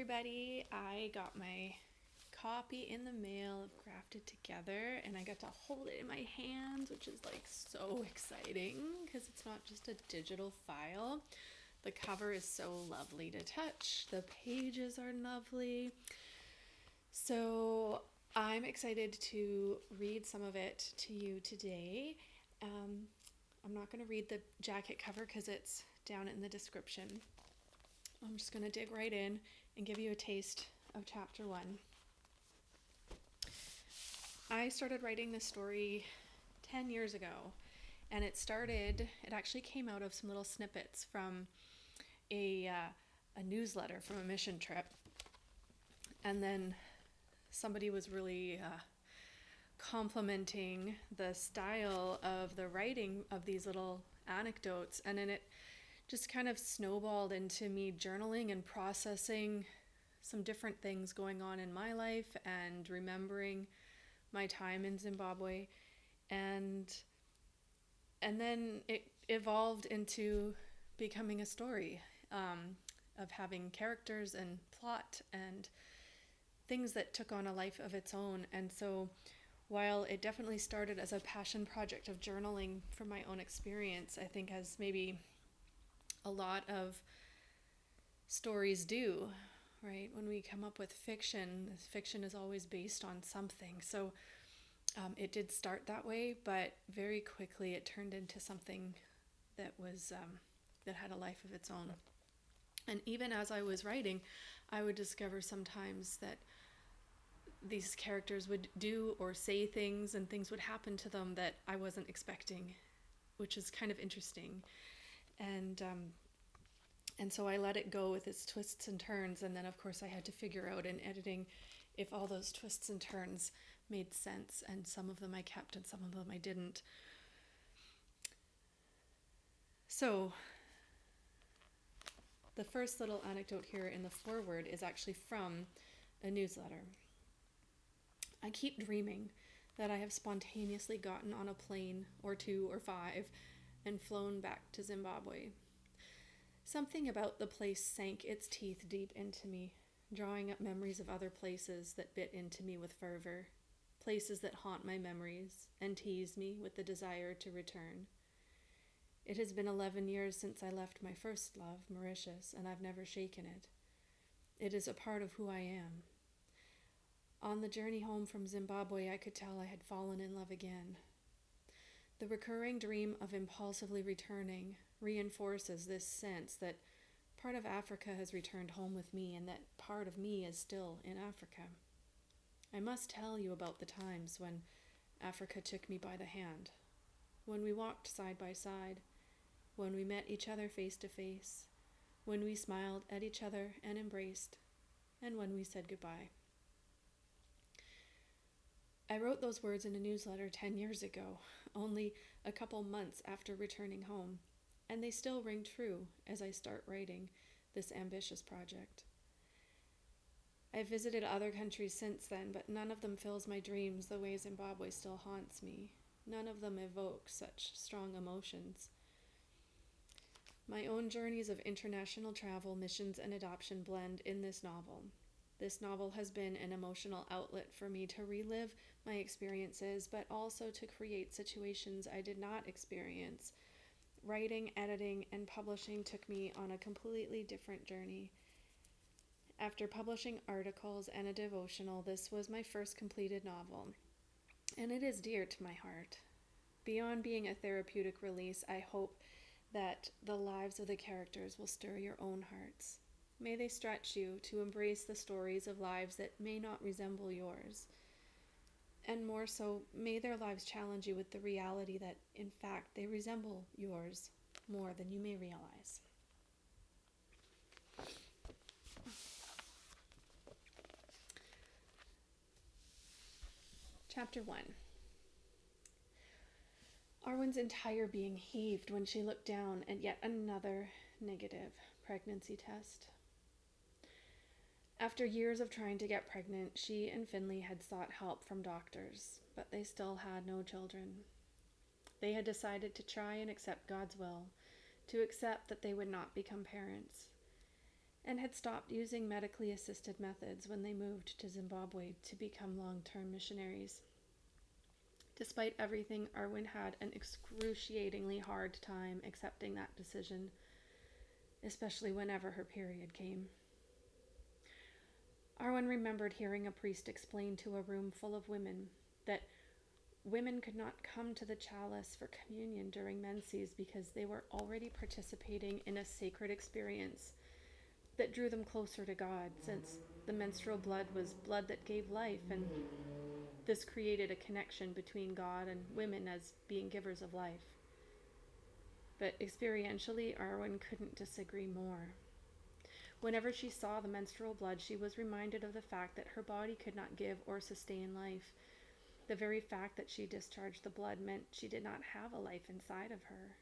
everybody. I got my copy in the mail of Grafted Together and I got to hold it in my hands, which is like so exciting because it's not just a digital file. The cover is so lovely to touch. The pages are lovely. So I'm excited to read some of it to you today. I'm not going to read the jacket cover because it's down in the description. I'm just going to dig right in and give you a taste of chapter 1. I started writing this story 10 years ago, and it actually came out of some little snippets from a newsletter from a mission trip. And then somebody was really complimenting the style of the writing of these little anecdotes, and then it just kind of snowballed into me journaling and processing some different things going on in my life and remembering my time in Zimbabwe. And then it evolved into becoming a story of having characters and plot and things that took on a life of its own. And so while it definitely started as a passion project of journaling from my own experience, I think as maybe a lot of stories do, right? When we come up with fiction is always based on something. So it did start that way, but very quickly it turned into something that was that had a life of its own. And even as I was writing, I would discover sometimes that these characters would do or say things, and things would happen to them that I wasn't expecting, which is kind of interesting. And so I let it go with its twists and turns, and then of course I had to figure out in editing if all those twists and turns made sense, and some of them I kept and some of them I didn't. So the first little anecdote here in the foreword is actually from a newsletter. I keep dreaming that I have spontaneously gotten on a plane or 2 or 5 and flown back to Zimbabwe. Something about the place sank its teeth deep into me, drawing up memories of other places that bit into me with fervor, places that haunt my memories and tease me with the desire to return. It has been 11 years since I left my first love, Mauritius, and I've never shaken it. It is a part of who I am. On the journey home from Zimbabwe, I could tell I had fallen in love again. The recurring dream of impulsively returning reinforces this sense that part of Africa has returned home with me and that part of me is still in Africa. I must tell you about the times when Africa took me by the hand, when we walked side by side, when we met each other face to face, when we smiled at each other and embraced, and when we said goodbye. I wrote those words in a newsletter 10 years ago, only a couple months after returning home, and they still ring true as I start writing this ambitious project. I've visited other countries since then, but none of them fills my dreams the way Zimbabwe still haunts me. None of them evoke such strong emotions. My own journeys of international travel, missions, and adoption blend in this novel. This novel has been an emotional outlet for me to relive my experiences, but also to create situations I did not experience. Writing, editing, and publishing took me on a completely different journey. After publishing articles and a devotional, this was my first completed novel, and it is dear to my heart. Beyond being a therapeutic release, I hope that the lives of the characters will stir your own hearts. May they stretch you to embrace the stories of lives that may not resemble yours. And more so, may their lives challenge you with the reality that, in fact, they resemble yours more than you may realize. Chapter 1. Arwen's entire being heaved when she looked down at yet another negative pregnancy test. After years of trying to get pregnant, she and Finlay had sought help from doctors, but they still had no children. They had decided to try and accept God's will, to accept that they would not become parents. and had stopped using medically assisted methods when they moved to Zimbabwe to become long-term missionaries. Despite everything, Arwen had an excruciatingly hard time accepting that decision, especially whenever her period came. Arwen remembered hearing a priest explain to a room full of women that women could not come to the chalice for communion during menses because they were already participating in a sacred experience that drew them closer to God, since the menstrual blood was blood that gave life, and this created a connection between God and women as being givers of life. But experientially, Arwen couldn't disagree more. Whenever she saw the menstrual blood, she was reminded of the fact that her body could not give or sustain life. The very fact that she discharged the blood meant she did not have a life inside of her.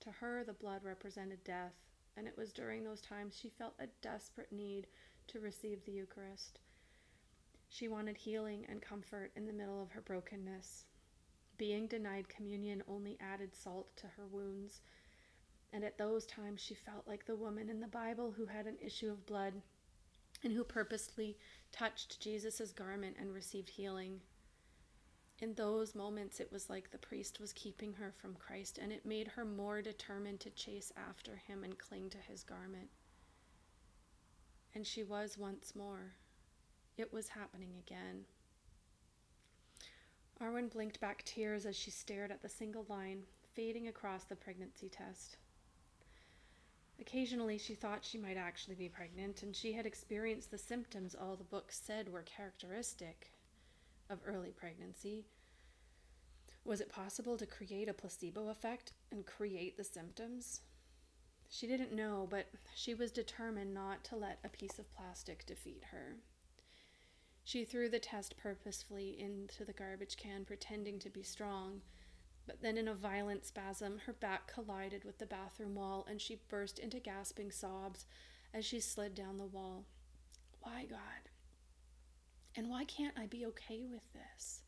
To her, the blood represented death, and it was during those times she felt a desperate need to receive the Eucharist. She wanted healing and comfort in the middle of her brokenness. Being denied communion only added salt to her wounds, and at those times she felt like the woman in the Bible who had an issue of blood and who purposely touched Jesus' garment and received healing. In those moments, it was like the priest was keeping her from Christ, and it made her more determined to chase after him and cling to his garment. And she was once more. It was happening again. Arwen blinked back tears as she stared at the single line fading across the pregnancy test. Occasionally, she thought she might actually be pregnant, and she had experienced the symptoms all the books said were characteristic of early pregnancy. Was it possible to create a placebo effect and create the symptoms? She didn't know, but she was determined not to let a piece of plastic defeat her. She threw the test purposefully into the garbage can, pretending to be strong, but then in a violent spasm, her back collided with the bathroom wall, and she burst into gasping sobs as she slid down the wall. Why, God? And why can't I be okay with this?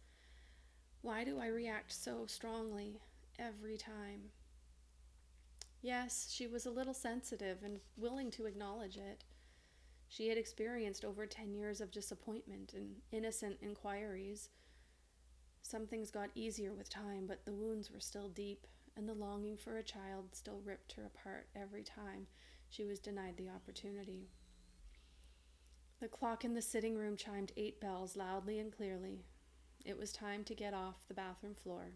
Why do I react so strongly every time? Yes, she was a little sensitive and willing to acknowledge it. She had experienced over 10 years of disappointment and innocent inquiries. Some things got easier with time, but the wounds were still deep, and the longing for a child still ripped her apart every time she was denied the opportunity. The clock in the sitting room chimed 8 bells loudly and clearly. It was time to get off the bathroom floor.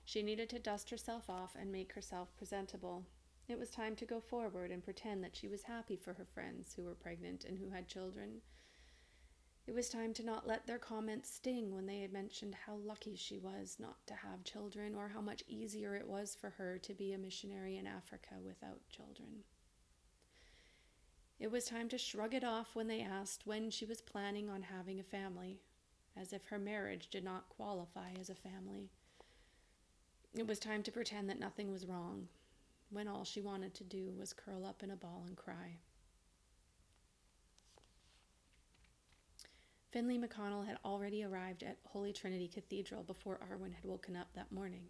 She needed to dust herself off and make herself presentable. It was time to go forward and pretend that she was happy for her friends who were pregnant and who had children. It was time to not let their comments sting when they had mentioned how lucky she was not to have children, or how much easier it was for her to be a missionary in Africa without children. It was time to shrug it off when they asked when she was planning on having a family, as if her marriage did not qualify as a family. It was time to pretend that nothing was wrong, when all she wanted to do was curl up in a ball and cry. Finlay McConnell had already arrived at Holy Trinity Cathedral before Arwen had woken up that morning.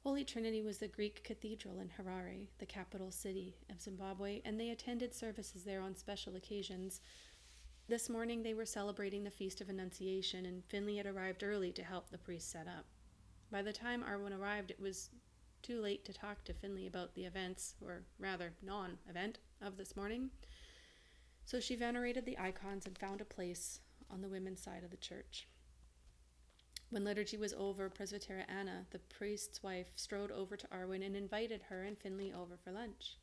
Holy Trinity was the Greek cathedral in Harare, the capital city of Zimbabwe, and they attended services there on special occasions. This morning they were celebrating the Feast of Annunciation, and Finlay had arrived early to help the priest set up. By the time Arwen arrived, it was too late to talk to Finlay about the events, or rather non-event, of this morning. So she venerated the icons and found a place on the women's side of the church. When liturgy was over, Presbytera Anna, the priest's wife, strode over to Arwen and invited her and Finlay over for lunch.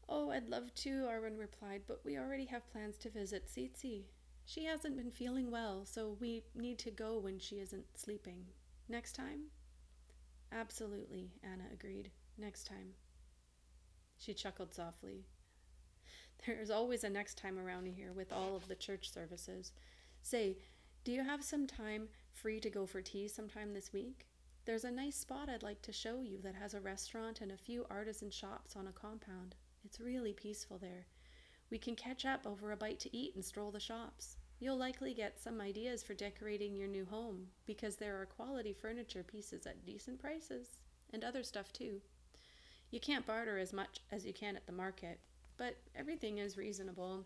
"Oh, I'd love to," Arwen replied, "but we already have plans to visit Tsitsi. She hasn't been feeling well, so we need to go when she isn't sleeping. Next time?" "Absolutely," Anna agreed. "Next time." She chuckled softly. There's always a next time around here with all of the church services. Say, do you have some time free to go for tea sometime this week? There's a nice spot I'd like to show you that has a restaurant and a few artisan shops on a compound. It's really peaceful there. We can catch up over a bite to eat and stroll the shops. You'll likely get some ideas for decorating your new home, because there are quality furniture pieces at decent prices, and other stuff too. You can't barter as much as you can at the market. but everything is reasonable.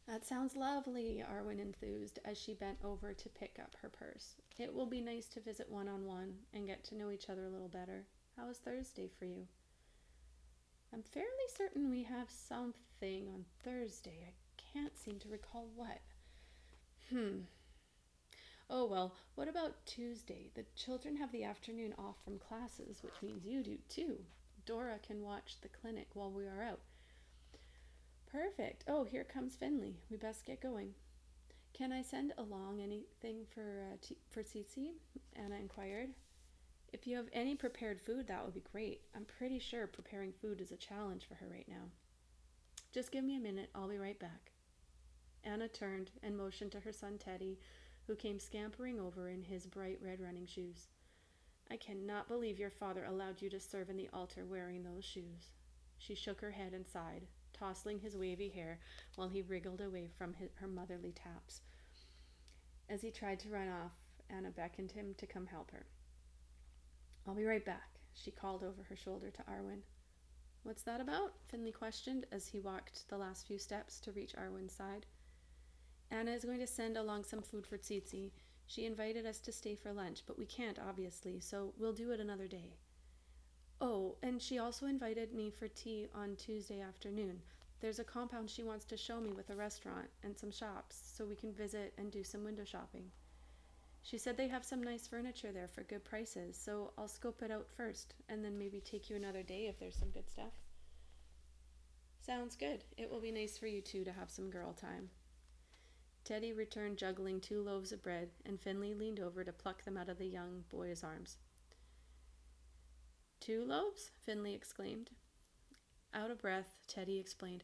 That sounds lovely, Arwen enthused as she bent over to pick up her purse. It will be nice to visit one-on-one and get to know each other a little better. How is Thursday for you? I'm fairly certain we have something on Thursday. I can't seem to recall what. Oh, well, what about Tuesday? The children have the afternoon off from classes, which means you do too. Dora can watch the clinic while we are out. Perfect. Oh, here comes Finlay. We best get going. Can I send along anything for Tsitsi? Anna inquired. If you have any prepared food, that would be great. I'm pretty sure preparing food is a challenge for her right now. Just give me a minute. I'll be right back. Anna turned and motioned to her son Teddy, who came scampering over in his bright red running shoes. I cannot believe your father allowed you to serve in the altar wearing those shoes. She shook her head and sighed, tousling his wavy hair while he wriggled away from her motherly taps. As he tried to run off, Anna beckoned him to come help her. I'll be right back, she called over her shoulder to Arwen. What's that about? Finlay questioned as he walked the last few steps to reach Arwen's side. Anna is going to send along some food for Tsitsi. She invited us to stay for lunch, but we can't, obviously, so we'll do it another day. Oh, and she also invited me for tea on Tuesday afternoon. There's a compound she wants to show me with a restaurant and some shops, so we can visit and do some window shopping. She said they have some nice furniture there for good prices, so I'll scope it out first, and then maybe take you another day if there's some good stuff. Sounds good. It will be nice for you two to have some girl time. Teddy returned juggling 2 loaves of bread, and Finlay leaned over to pluck them out of the young boy's arms. 2 loaves? Finlay exclaimed. Out of breath, Teddy explained,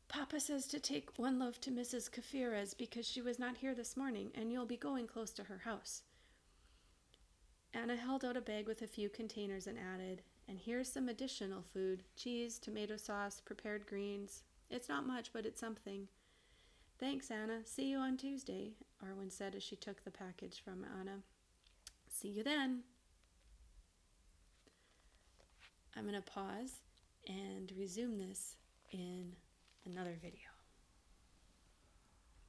Papa says to take 1 loaf to Mrs. Kafira's because she was not here this morning, and you'll be going close to her house. Anna held out a bag with a few containers and added, and here's some additional food, cheese, tomato sauce, prepared greens. It's not much, but it's something. Thanks, Anna. See you on Tuesday, Arwen said as she took the package from Anna. See you then. I'm going to pause and resume this in another video.